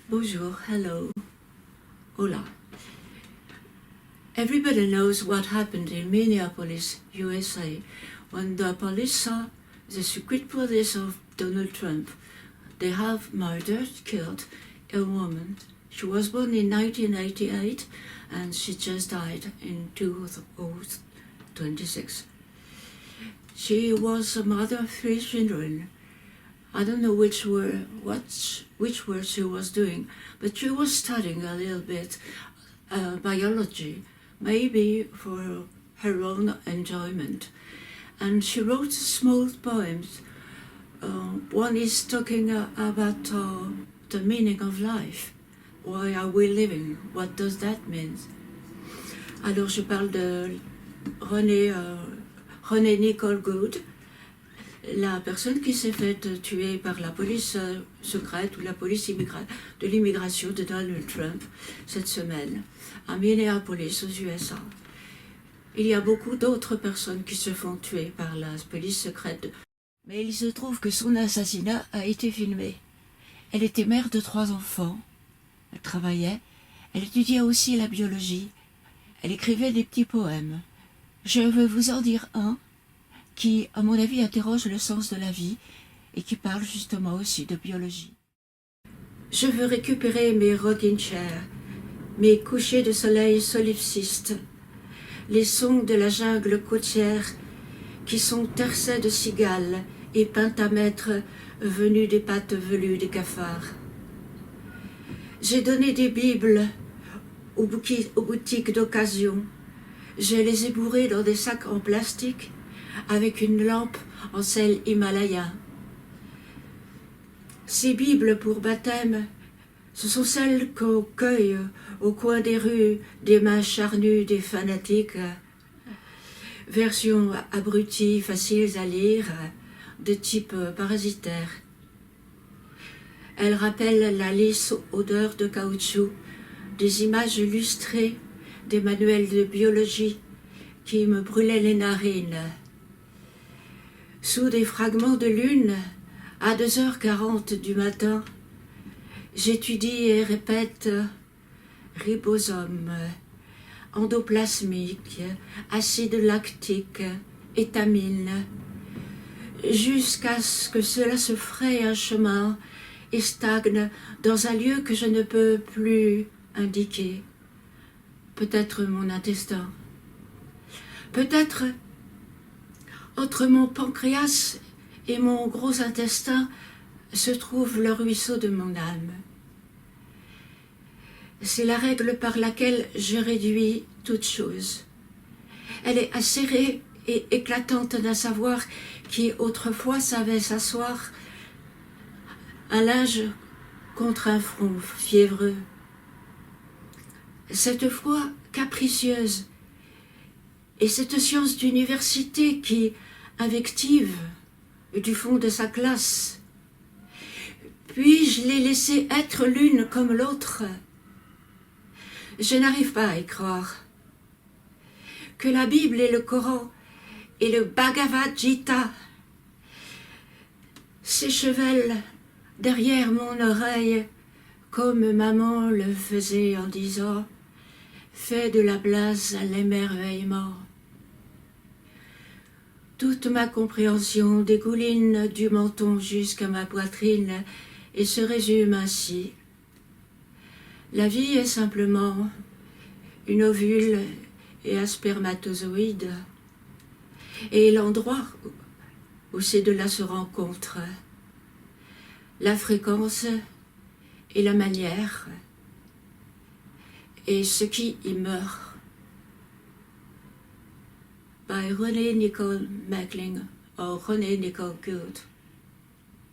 Bonjour, hello, hola. Everybody knows what happened in Minneapolis, USA, when the police saw the secret police of Donald Trump. They have murdered, killed a woman. She was born in 1988 and she just died in 2026. She was a mother of 3 children. I don't know which word she was doing, but she was studying a little bit biology, maybe for her own enjoyment. And she wrote small poems. One is talking about the meaning of life. Why are we living? What does that mean? Alors je parle de René Nicole Good, la personne qui s'est faite tuer par la police secrète ou la police de l'immigration de Donald Trump cette semaine à Minneapolis aux USA. Il y a beaucoup d'autres personnes qui se font tuer par la police secrète. Mais il se trouve que son assassinat a été filmé. Elle était mère de 3 enfants. Elle travaillait. Elle étudiait aussi la biologie. Elle écrivait des petits poèmes. Je veux vous en dire un qui, à mon avis, interroge le sens de la vie et qui parle justement aussi de biologie. Je veux récupérer mes rocking chairs, mes couchers de soleil solipsistes, les sons de la jungle côtière qui sont tercets de cigales et pentamètres venus des pattes velues des cafards. J'ai donné des bibles aux boutiques d'occasion. Je les ai bourrées dans des sacs en plastique avec une lampe en sel himalayen. Ces bibles pour baptême, ce sont celles qu'on cueille au coin des rues des mains charnues des fanatiques. Versions abruties, faciles à lire, de type parasitaire. Elles rappellent la lisse odeur de caoutchouc, des images lustrées, des manuels de biologie qui me brûlaient les narines. Sous des fragments de lune, à 2h40 du matin, j'étudie et répète ribosome, endoplasmique, acide lactique, étamine, jusqu'à ce que cela se fraye un chemin et stagne dans un lieu que je ne peux plus indiquer. Peut-être mon intestin, peut-être entre mon pancréas et mon gros intestin se trouve le ruisseau de mon âme. C'est la règle par laquelle je réduis toute chose. Elle est acérée et éclatante d'un savoir qui autrefois savait s'asseoir un linge contre un front fiévreux. Cette foi capricieuse et cette science d'université qui invective du fond de sa classe, puis-je les laisser être l'une comme l'autre? Je n'arrive pas à y croire. Que la Bible et le Coran et le Bhagavad Gita s'échevèlent derrière mon oreille comme maman le faisait en disant « Fais de la place à l'émerveillement ». Toute ma compréhension dégouline du menton jusqu'à ma poitrine et se résume ainsi. La vie est simplement une ovule et un spermatozoïde, et l'endroit où ces deux-là se rencontrent, la fréquence et la manière, et ce qui y meurt. By René Nicole Mackling or René Nicole Good.